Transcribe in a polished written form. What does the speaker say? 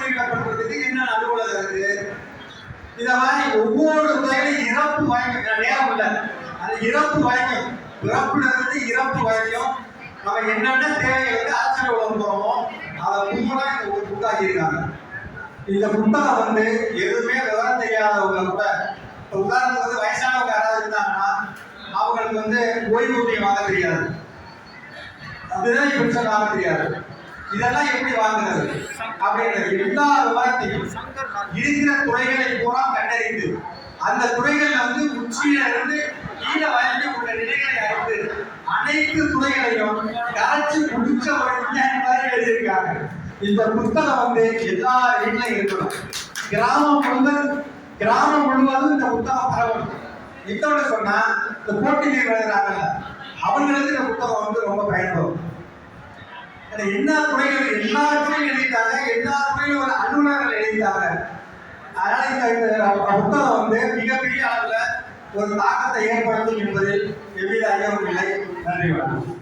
வெளியிடப்படுறதுக்கு என்ன அலுவலகம் இருக்கு. இத மாதிரி ஒவ்வொரு துறையிலும் இறப்பு வாய்க்கும் நேரம் இல்லை. அது இறப்பு வாய்க்கும், பிறப்புல இருந்து இறப்பு வாய்க்கும் நம்ம என்னென்ன தேவைகளுக்கு ஆச்சரிய உலகம் போறோமோ அதை முன்னதான் இந்த ஒரு புத்தாக்கி இருக்காங்க. இந்த புத்தகம் வந்து எதுவுமே விவரம் தெரியாதவங்க கூட, உதாரணத்துக்கு வந்து வயசானவங்க யாராவது இருந்தாங்கன்னா அவங்களுக்கு வந்து ஓய்வூதியம் வாங்க தெரியாது, அப்படிதான் பென்ஷன் வாங்க தெரியாது. இதெல்லாம் எப்படி வாங்குறது அப்படின்ற எல்லா விவரத்தையும் இருக்கிற துறைகளை பூரா கண்டறிந்து அந்த துறைகள் வந்து உச்சியில இருந்து கீழ வரைக்கும் உள்ள நிலைகளை அறிந்து அனைத்து துறைகளையும் கரைச்சி முடிச்ச ஒரு விஞ்ஞானி மாதிரி எழுதியிருக்காங்க. இந்த புத்தகம் வந்து எல்லா வீட்லையும் இருக்கணும். கிராமம் முழுவதும் இந்த புத்தகம் பரவணும். இன்னொன்று சொன்னா இந்த போட்டிகள் எழுதுறாங்கல்ல, அவங்களுக்கு இந்த புத்தகம் வந்து ரொம்ப பயன்படும். எல்லா துறைகளும் எழுதிட்டாங்க, எல்லா துறையிலும் ஒரு அலுவலர்கள் எழுதிட்டாங்க. அதனால இந்த புத்தகம் வந்து மிகப்பெரிய அளவில் ஒரு தாக்கத்தை ஏற்படுத்தும் என்பதில் எவ்வித ஐயமும் இல்லை. நன்றி வணக்கம்.